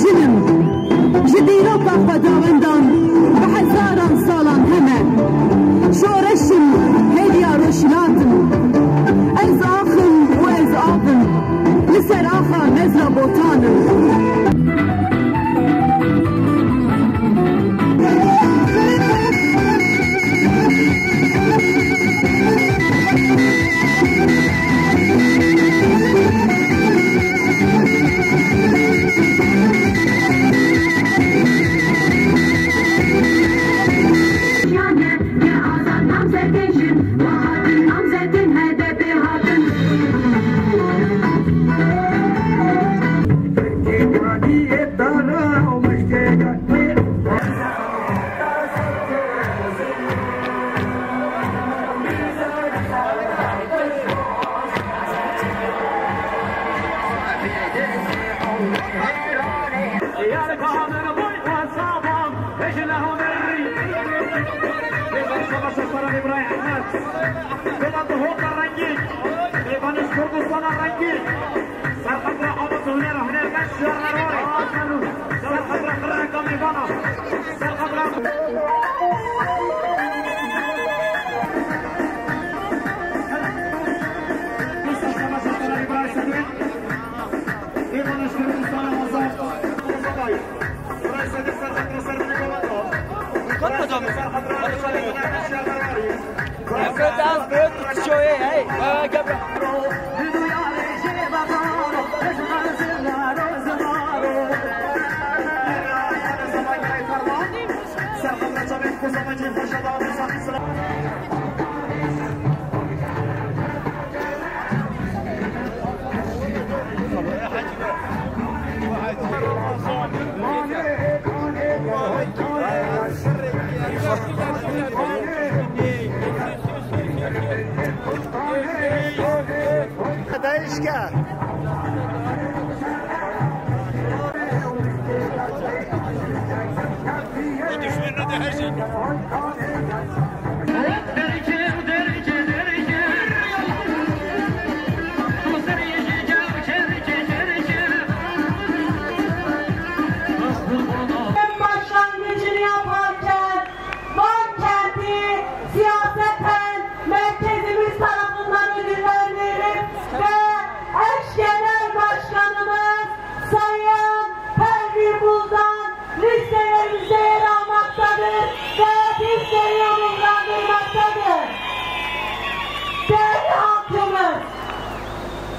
جنم جديرك خداوندان بحزاران سالان همه شورشم هديا روشلاتن از آخن و از آبن لسر آخا مزرا بوتانن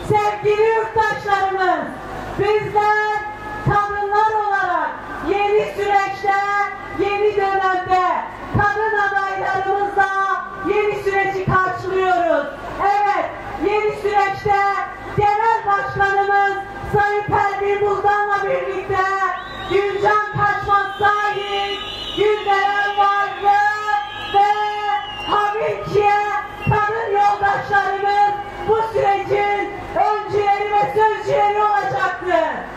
Sevgili yurttaşlarımız, bizler kadınlar olarak yeni süreçte, yeni dönemde kadın adaylarımızla yeni süreci karşılıyoruz. Evet, yeni süreçte Genel Başkanımız Sayın Pervin Buldan'la birlikte Gülcan Taşmaz Sahil, Gülderen Varlı ve Hamilkiye kadın yoldaşlarımız bu sürecin öncüleri ve sözcüleri olacaktır.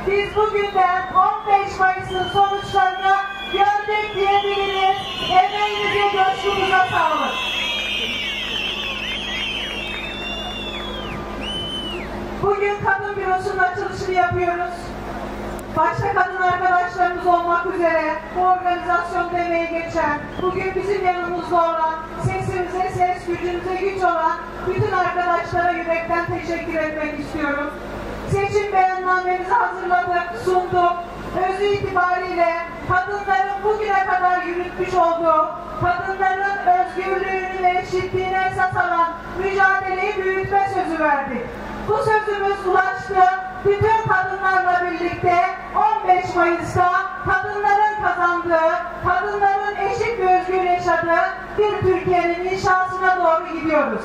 Biz bugünden 15 Mayıs'ın sonuçlarını gördük diyebiliriz. Emeğinize, coşkunuza sağlık. Bugün kadın bürosunun açılışını yapıyoruz. Başta kadın arkadaşlarımız olmak üzere bu organizasyon emeği geçen, bugün bizim yanımızda olan, sesimize ses, gücümüze güç olan bütün arkadaşlara yürekten teşekkür etmek istiyorum. Seçim beyannamemizi hazırladık, sunduk. Özü itibariyle kadınların bugüne kadar yürütmüş olduğu, kadınların özgürlüğünü ve eşitliğine esas alan mücadeleyi büyütme sözü verdik. Bu sözümüz ulaştı. Bütün kadınlarla birlikte 15 Mayıs'ta kadınların kazandığı, kadınların eşit ve özgür yaşadığı bir Türkiye'nin inşasına doğru gidiyoruz.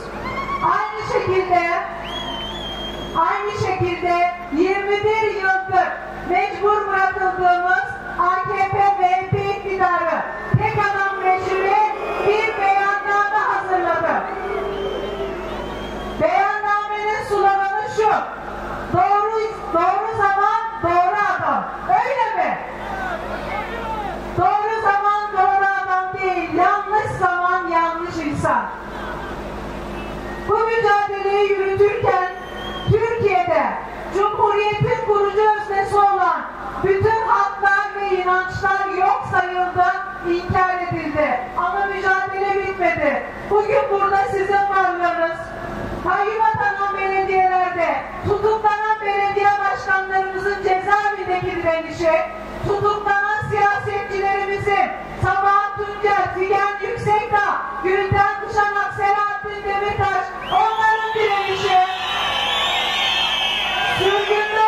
Aynı şekilde 21 yıldır mecbur bırakıldığımız AKP-MHP iktidarı tek adam rejimi bir beyanname hazırladı. Beyannamenin sloganı şu: doğru zaman, doğru adam. Öyle mi? Doğru zaman, doğru adam değil. Yanlış zaman, yanlış insan. Bu mücadeleyi yürütürken Türkiye'de Cumhuriyet'in kurucu öznesi olan bütün haklar ve inançlar yok sayıldı, inkar edildi. Ama mücadele bitmedi. Bugün burada sizin varlığınız, kayyum atanan belediyelerde, tutuklanan belediye başkanlarımızın cezaevindeki direnişi, tutuklanan siyasetçilerimizin Sabahat Tuncel, Figen Yüksekdağ, Gülden Kuşanak, Selahattin Demirtaş, onların direnişi, sürgünde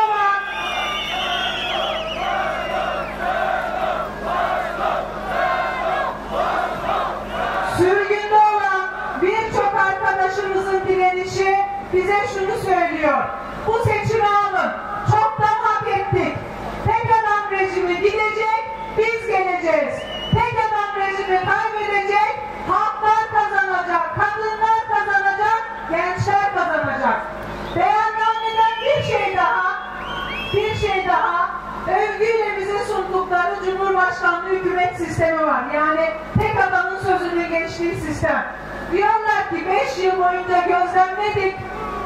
olan birçok arkadaşımızın direnişi bize şunu söylüyor: bu seçimi alın, çoktan hak ettik. Tek adam rejimi gidecek, biz geleceğiz. Tek adam rejimi kaybedecek, halklar kazanacak, kadınlar kazanacak, gençler kazanacak. Beyannameden bir şey daha, övgüyle bize sundukları Cumhurbaşkanlığı hükümet sistemi var. Yani tek adamın sözünü geçtiği sistem. Diyorlar ki 5 yıl boyunca gözlemledik.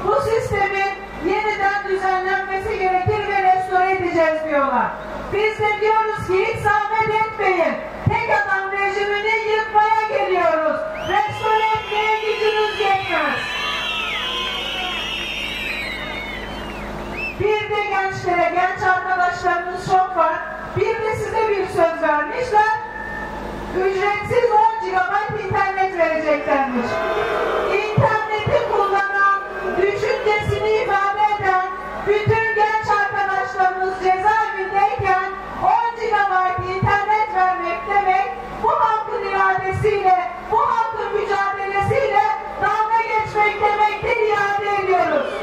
Bu sistemin yeniden düzenlenmesi gerekir ve restore edeceğiz diyorlar. Biz de diyoruz ki hiç zahmet etmeyin. Tek adam rejimini yıkmaya geliyoruz. Restore etmeye gücünüz yetmez. Bir de gençlere, genç arkadaşlarımız çok var. Bir de size bir söz vermişler. Ücretsiz 10 GB internet vereceklermiş. İnterneti kullanan, düşüncesini ifade eden bütün genç arkadaşlarımız cezaevindeyken 10 GB internet vermek demek, bu halkın iradesiyle, bu halkın mücadelesiyle dalga geçmek demektir, iade ediyoruz.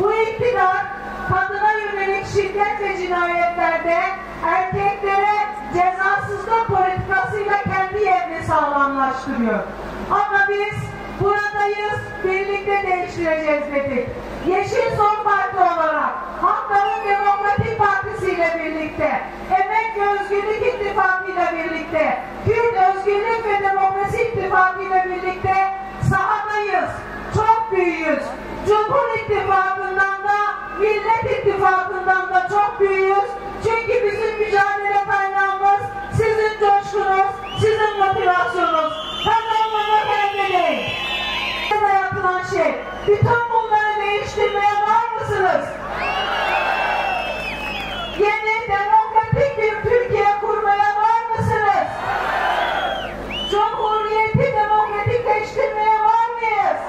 Bu iktidar kadına yönelik şiddet ve cinayetlerde erkeklere cezasızlık politikasıyla kendi yerini sağlamlaştırıyor. Ama biz buradayız, birlikte değiştireceğiz dedik. Yeşil Sol Parti olarak Halkların Demokratik Partisi ile birlikte, Emek ve Özgürlük İttifakı ile birlikte, Kürt Özgürlük ve Demokrasi İttifakı ile birlikte sahadayız. Çok büyüğüz. Cumhur İttifakı'ndan da, Millet İttifakı'ndan da çok büyüğüz. Çünkü bizim mücadele kaynağımız sizin coşkunuz, sizin motivasyonunuz. Kazanmamak elde değil. Yapılan şey. Bütün bunları değiştirmeye var mısınız? Yeni demokratik bir Türkiye kurmaya var mısınız? Cumhuriyeti demokratikleştirmeye var mıyız?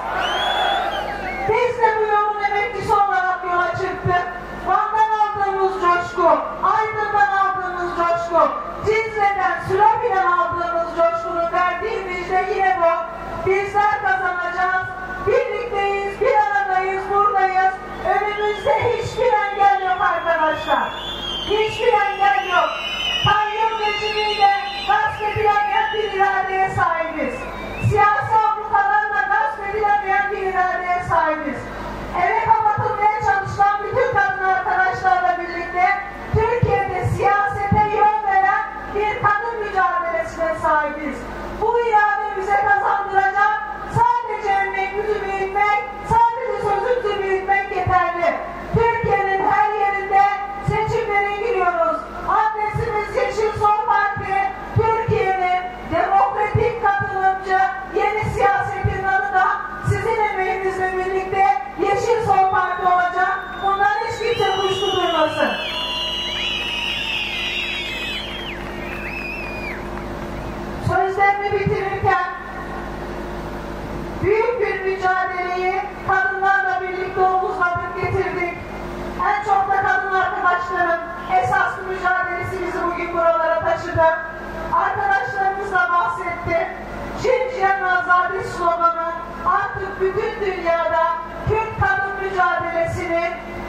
Biz de bu yolun emekçisi olarak yola çıktık. Van'dan aldığımız coşku, Aydın'dan aldığımız coşku, Cizre'den, Sülephi'den aldığımız coşkunun verdiği müjde yine bu. Bizler kazanacağız. Birlikteyiz, bir arada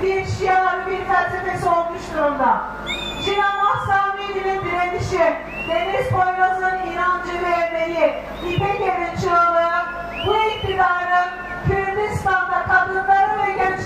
bir şiarı, bir felsefesi olmuş durumda. Cihan Mahsami'nin direnişi, Deniz Poyraz'ın inancı ve emeği, İpek Er'in çığlığı, bu iktidarın Kürdistan'da kadınları ve gençleri